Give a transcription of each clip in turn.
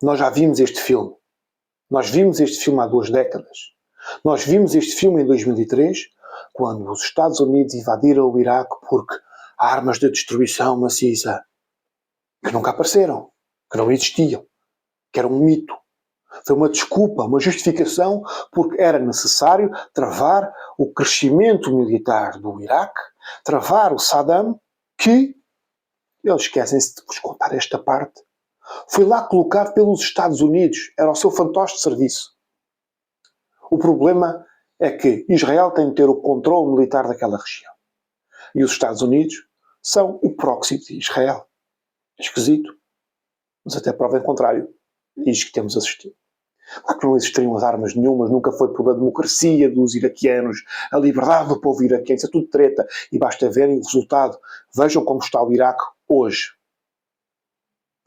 Nós já vimos este filme. Nós vimos este filme há 2 décadas. Nós vimos este filme em 2003, quando os Estados Unidos invadiram o Iraque porque há armas de destruição maciça que nunca apareceram, que não existiam, que era um mito. Foi uma desculpa, uma justificação, porque era necessário travar o crescimento militar do Iraque, travar o Saddam, que, eles esquecem-se de vos contar esta parte, foi lá colocado pelos Estados Unidos, era o seu fantoche de serviço. O problema é que Israel tem de ter o controle militar daquela região. E os Estados Unidos são o proxy de Israel. É esquisito. Mas até prova em contrário. É isto que temos assistido. Claro que não existiriam as armas nenhumas, nunca foi pela democracia dos iraquianos, a liberdade do povo iraquiano, isso é tudo treta. E basta verem o resultado. Vejam como está o Iraque hoje.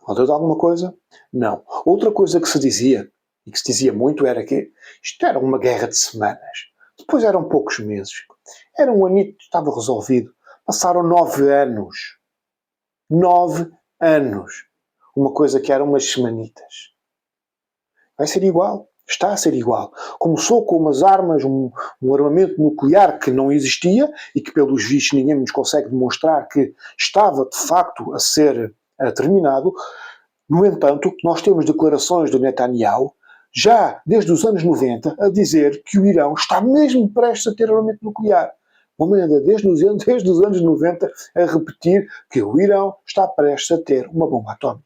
Faltou de alguma coisa? Não. Outra coisa que se dizia, e que se dizia muito, era que isto era uma guerra de semanas. Depois eram poucos meses. Era um anito que estava resolvido. Passaram 9 anos. 9 anos. Uma coisa que eram umas semanitas. Vai ser igual. Está a ser igual. Começou com umas armas, um armamento nuclear que não existia e que, pelos vistos, ninguém nos consegue demonstrar que estava, de facto, a ser terminado. No entanto, nós temos declarações do Netanyahu, já desde os anos 90, a dizer que o Irão está mesmo prestes a ter armamento nuclear. Uma maneira desde os anos 90 a repetir que o Irão está prestes a ter uma bomba atómica.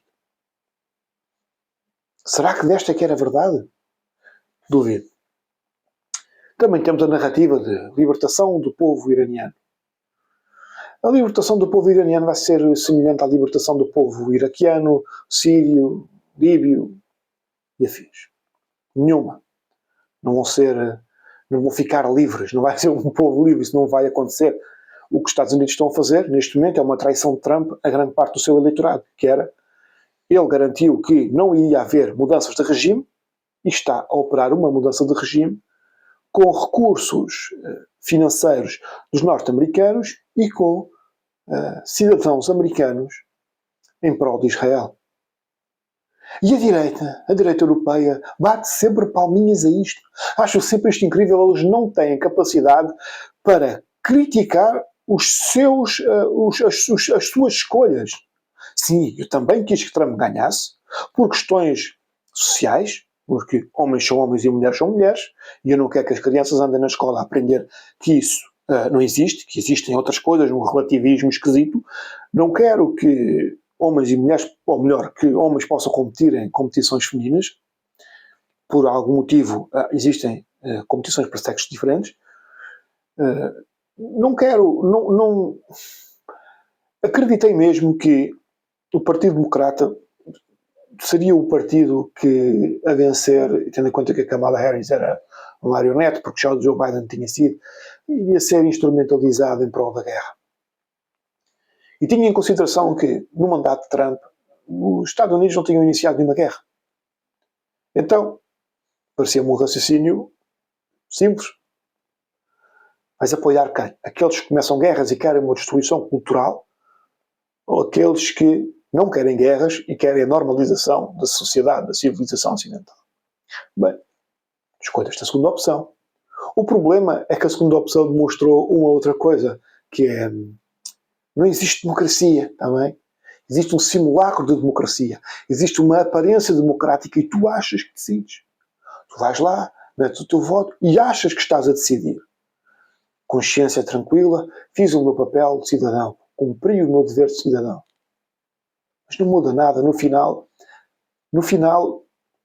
Será que desta que era verdade? Duvido. Também temos a narrativa de libertação do povo iraniano. A libertação do povo iraniano vai ser semelhante à libertação do povo iraquiano, sírio, líbio e afins. Nenhuma. Não vão ficar livres, não vai ser um povo livre, isso não vai acontecer. O que os Estados Unidos estão a fazer, neste momento, é uma traição de Trump a grande parte do seu eleitorado, que era, ele garantiu que não ia haver mudanças de regime, e está a operar uma mudança de regime com recursos financeiros dos norte-americanos e com cidadãos americanos em prol de Israel. E a direita europeia, bate sempre palminhas a isto. Acho sempre isto incrível, eles não têm capacidade para criticar as suas escolhas. Sim, eu também quis que Trump ganhasse, por questões sociais, porque homens são homens e mulheres são mulheres, e eu não quero que as crianças andem na escola a aprender que isso não existe, que existem outras coisas, um relativismo esquisito. Não quero que homens e mulheres, ou melhor, que homens possam competir em competições femininas. Por algum motivo existem competições para sexos diferentes. Não quero, não acreditei mesmo que o Partido Democrata seria o partido que a vencer, tendo em conta que a Kamala Harris era um marionete, porque já o Joe Biden tinha sido, iria ser instrumentalizado em prol da guerra. E tinha em consideração que, no mandato de Trump, os Estados Unidos não tinham iniciado nenhuma guerra. Então, parecia-me um raciocínio simples. Vais apoiar quem? Aqueles que começam guerras e querem uma destruição cultural, ou aqueles que não querem guerras e querem a normalização da sociedade, da civilização ocidental? Bem, escolha esta segunda opção. O problema é que a segunda opção demonstrou uma outra coisa, que é, não existe democracia, está bem? Existe um simulacro de democracia. Existe uma aparência democrática e tu achas que decides. Tu vais lá, metes o teu voto e achas que estás a decidir. Consciência tranquila, fiz o meu papel de cidadão, cumpri o meu dever de cidadão. Mas não muda nada. No final,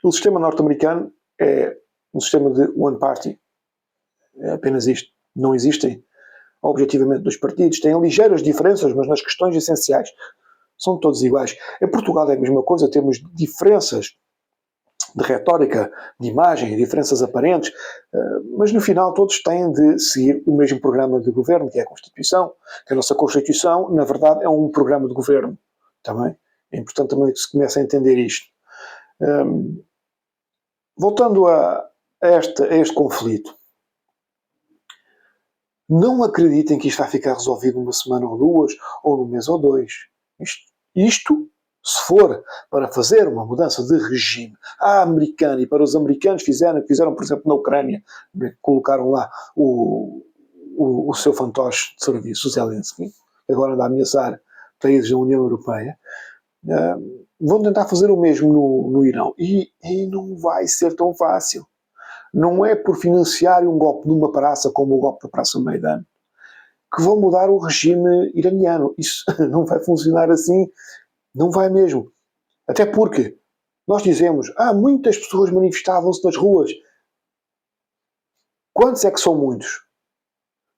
o sistema norte-americano é um sistema de one party. É apenas isto. Não existem, objetivamente, dois partidos. Têm ligeiras diferenças, mas nas questões essenciais são todos iguais. Em Portugal é a mesma coisa. Temos diferenças de retórica, de imagem, diferenças aparentes, mas no final todos têm de seguir o mesmo programa de governo, que é a Constituição, que a nossa Constituição, na verdade, é um programa de governo. Também. É importante também que se comece a entender isto. Voltando a este conflito, não acreditem que isto vai ficar resolvido numa semana ou duas, ou num mês ou dois. Isto Se for para fazer uma mudança de regime à americana, e para os americanos fizeram, por exemplo, na Ucrânia, colocaram lá o seu fantoche de serviço, o Zelensky, agora anda a ameaçar países da União Europeia, vão tentar fazer o mesmo no Irão. E não vai ser tão fácil. Não é por financiar um golpe numa praça, como o golpe da Praça Maidan, que vão mudar o regime iraniano. Isso não vai funcionar assim, não vai mesmo. Até porque nós dizemos, muitas pessoas manifestavam-se nas ruas. Quantos é que são muitos?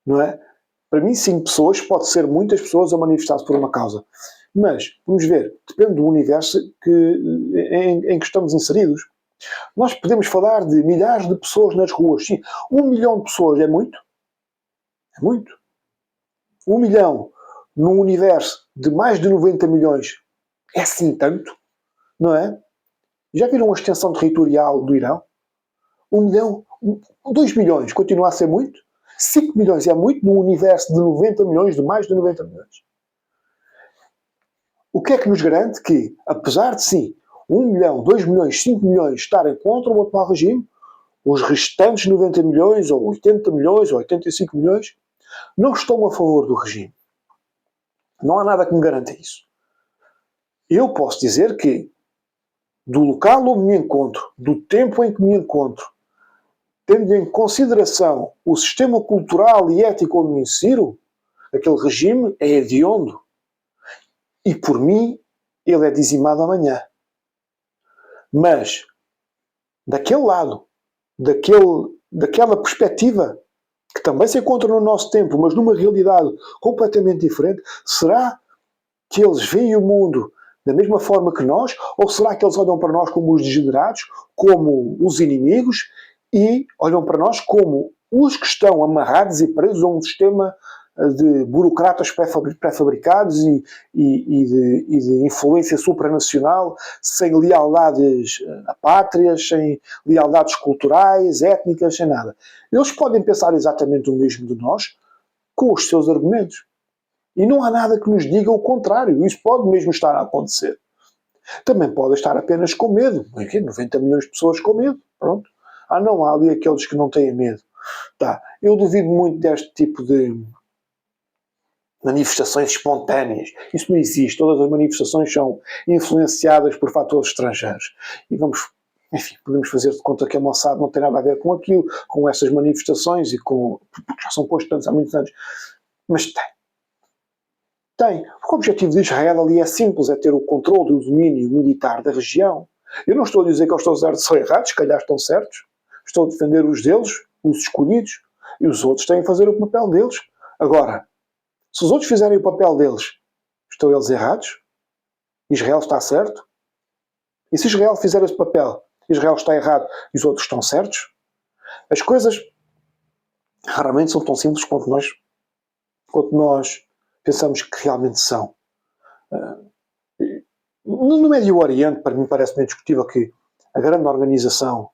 Não é? Para mim, 5 pessoas pode ser muitas pessoas a manifestar-se por uma causa. Mas, vamos ver, depende do universo em que estamos inseridos. Nós podemos falar de milhares de pessoas nas ruas. Sim, 1 milhão de pessoas é muito? É muito. 1 milhão num universo de mais de 90 milhões é assim tanto? Não é? Já viram a extensão territorial do Irão? 1 milhão? 2 milhões continua a ser muito? 5 milhões é muito num universo de 90 milhões, de mais de 90 milhões. O que é que nos garante que, apesar de sim, 1 milhão, 2 milhões, 5 milhões estarem contra o atual regime, os restantes 90 milhões, ou 80 milhões, ou 85 milhões, não estão a favor do regime? Não há nada que me garanta isso. Eu posso dizer que, do local onde me encontro, do tempo em que me encontro, tendo em consideração o sistema cultural e ético onde me insiro, aquele regime é hediondo. E por mim, ele é dizimado amanhã. Mas, daquele lado, daquela perspectiva, que também se encontra no nosso tempo, mas numa realidade completamente diferente, será que eles veem o mundo da mesma forma que nós? Ou será que eles olham para nós como os degenerados, como os inimigos, e olham para nós como os que estão amarrados e presos a um sistema de burocratas pré-fabricados e de influência supranacional, sem lealdades a pátrias, sem lealdades culturais, étnicas, sem nada? Eles podem pensar exatamente o mesmo de nós, com os seus argumentos. E não há nada que nos diga o contrário. Isso pode mesmo estar a acontecer. Também pode estar apenas com medo. 90 milhões de pessoas com medo. Pronto. Não, há ali aqueles que não têm medo. Tá. Eu duvido muito deste tipo de manifestações espontâneas. Isso não existe. Todas as manifestações são influenciadas por fatores estrangeiros. E podemos fazer de conta que a Mossad não tem nada a ver com aquilo, com essas manifestações porque já são constantes há muitos anos. Mas tem. O objetivo de Israel ali é simples, é ter o controle e o domínio militar da região. Eu não estou a dizer que eles estão errados, se calhar estão certos. Estou a defender os deles, os escolhidos, e os outros têm a fazer o papel deles. Agora, se os outros fizerem o papel deles, estão eles errados? Israel está certo? E se Israel fizer esse papel, Israel está errado e os outros estão certos? As coisas raramente são tão simples quanto nós pensamos que realmente são. No Médio Oriente, para mim parece-me indiscutível que a grande organização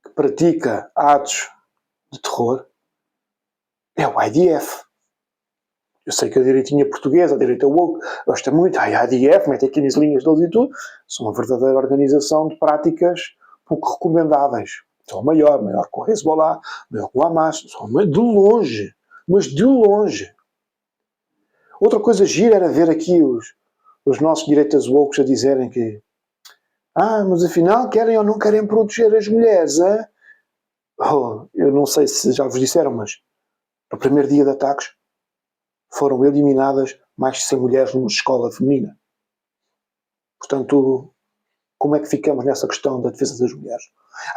que pratica atos de terror é o IDF. Eu sei que a direitinha portuguesa, a direita woke, gosta muito, a IDF, mete aqui nas linhas deles e tudo, são uma verdadeira organização de práticas pouco recomendáveis. São maior que o Hezbollah, maior que o Hamas, de longe, mas de longe. Outra coisa gira era ver aqui os nossos direitas woke a dizerem que mas afinal querem ou não querem proteger as mulheres, hein? Eu não sei se já vos disseram, mas no primeiro dia de ataques foram eliminadas mais de 100 mulheres numa escola feminina. Portanto, como é que ficamos nessa questão da defesa das mulheres?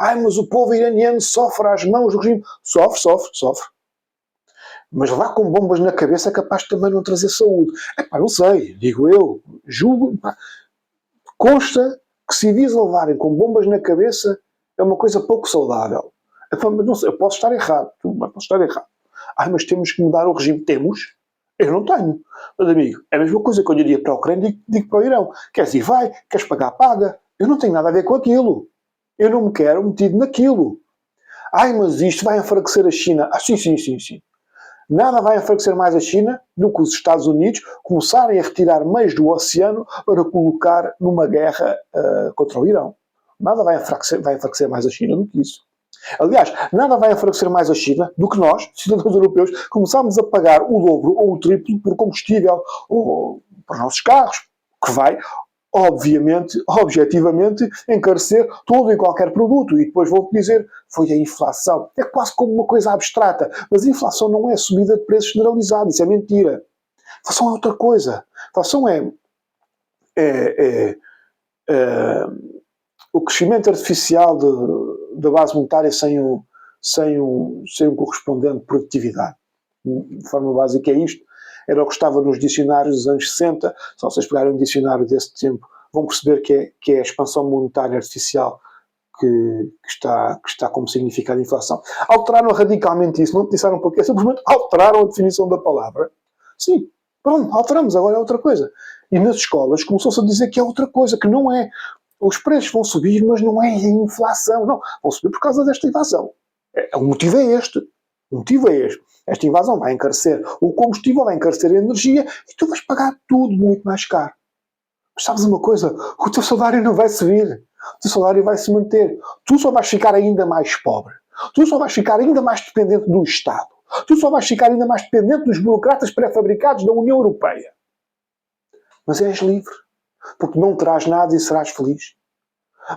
Mas o povo iraniano sofre às mãos do regime. Sofre. Mas levar com bombas na cabeça é capaz de também não trazer saúde. Não sei, digo eu, julgo. Consta que civis levarem com bombas na cabeça é uma coisa pouco saudável. Mas não sei, eu posso estar errado. Mas temos que mudar o regime. Temos? Eu não tenho. Mas, amigo, é a mesma coisa que eu diria para a Ucrânia e digo para o Irão. Queres ir, vai. Queres pagar, paga. Eu não tenho nada a ver com aquilo. Eu não me quero metido naquilo. Mas isto vai enfraquecer a China. Sim. Nada vai enfraquecer mais a China do que os Estados Unidos começarem a retirar meios do oceano para colocar numa guerra contra o Irão. Nada vai enfraquecer mais a China do que isso. Aliás, nada vai enfraquecer mais a China do que nós, cidadãos europeus, começarmos a pagar o dobro ou o triplo por combustível ou para os nossos carros, que vai, obviamente, objetivamente, encarecer todo e qualquer produto. E depois vou-te dizer, foi a inflação. É quase como uma coisa abstrata, mas a inflação não é subida de preços generalizada, isso é mentira. A inflação é outra coisa. A inflação é o crescimento artificial da base monetária sem um correspondente de produtividade. De forma básica é isto. Era o que estava nos dicionários dos anos 60. Se vocês pegarem um dicionário desse tempo, vão perceber que é a expansão monetária artificial que está como significado de inflação. Alteraram radicalmente isso, não disseram porquê, simplesmente alteraram a definição da palavra. Sim, pronto, alteramos, agora é outra coisa. E nas escolas começou-se a dizer que é outra coisa, que não é. Os preços vão subir, mas não é a inflação, não. Vão subir por causa desta invasão. O motivo é este. O motivo é este. Esta invasão vai encarecer o combustível, vai encarecer a energia e tu vais pagar tudo muito mais caro. Mas sabes uma coisa? O teu salário não vai subir. O teu salário vai se manter. Tu só vais ficar ainda mais pobre. Tu só vais ficar ainda mais dependente do Estado. Tu só vais ficar ainda mais dependente dos burocratas pré-fabricados da União Europeia. Mas és livre. Porque não terás nada e serás feliz.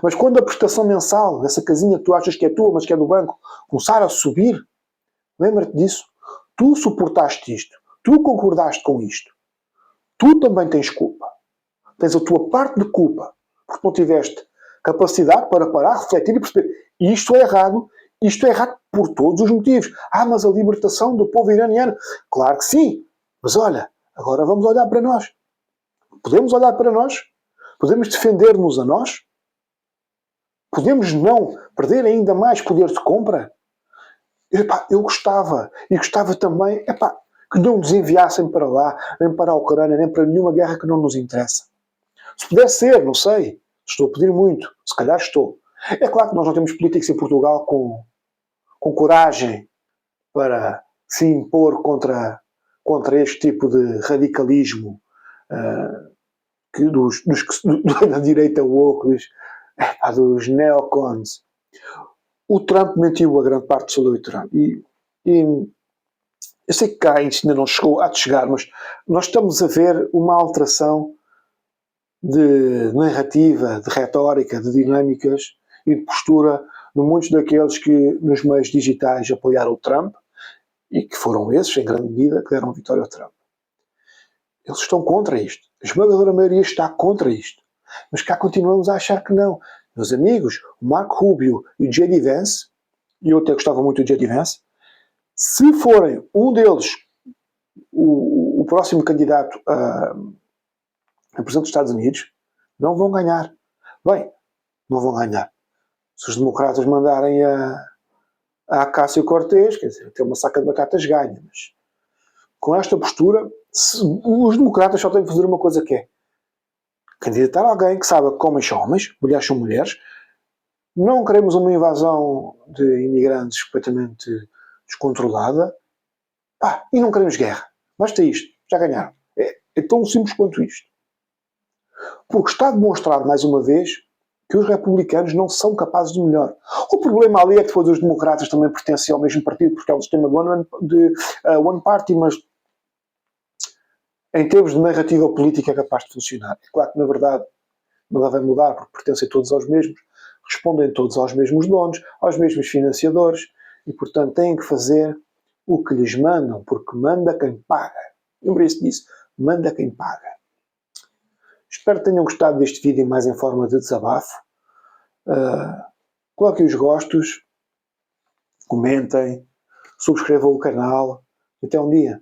Mas quando a prestação mensal dessa casinha que tu achas que é tua, mas que é do banco, começar a subir, lembra-te disso. Tu suportaste isto. Tu concordaste com isto. Tu também tens culpa. Tens a tua parte de culpa. Porque não tiveste capacidade para parar, refletir e perceber isto é errado por todos os motivos. Mas a libertação do povo iraniano. Claro que sim. Mas olha, agora vamos olhar para nós. Podemos olhar para nós? Podemos defender-nos a nós? Podemos não perder ainda mais poder de compra? Eu gostava. E gostava também que não nos enviassem para lá, nem para a Ucrânia, nem para nenhuma guerra que não nos interessa. Se pudesse ser, não sei. Estou a pedir muito. Se calhar estou. É claro que nós não temos políticos em Portugal com coragem para se impor contra este tipo de radicalismo da direita woke, dos neocons. O Trump mentiu a grande parte do seu eleitorado. E eu sei que cá isto ainda não chegou a chegar, mas nós estamos a ver uma alteração de narrativa, de retórica, de dinâmicas e de postura de muitos daqueles que nos meios digitais apoiaram o Trump e que foram esses, em grande medida, que deram vitória ao Trump. Eles estão contra isto. A esmagadora maioria está contra isto. Mas cá continuamos a achar que não. Meus amigos, o Marco Rubio e o J.D. Vance, e eu até gostava muito do J.D. Vance, se forem um deles o próximo candidato a presidente dos Estados Unidos, não vão ganhar. Bem, não vão ganhar. Se os democratas mandarem a Cássio Cortez, quer dizer, até uma saca de batatas ganha, mas com esta postura, os democratas só têm que fazer uma coisa que é candidatar alguém que saiba que homens são homens, mulheres são mulheres, não queremos uma invasão de imigrantes completamente descontrolada, e não queremos guerra. Basta isto, já ganharam. É tão simples quanto isto. Porque está demonstrado, mais uma vez, que os republicanos não são capazes de melhor. O problema ali é que depois os democratas também pertencem ao mesmo partido, porque é o sistema de one party, mas em termos de narrativa política é capaz de funcionar. É claro que, na verdade, nada vai mudar, porque pertencem todos aos mesmos, respondem todos aos mesmos donos, aos mesmos financiadores, e, portanto, têm que fazer o que lhes mandam, porque manda quem paga. Lembrem-se disso, manda quem paga. Espero que tenham gostado deste vídeo mais em forma de desabafo. Coloquem os gostos, comentem, subscrevam o canal. Até um dia.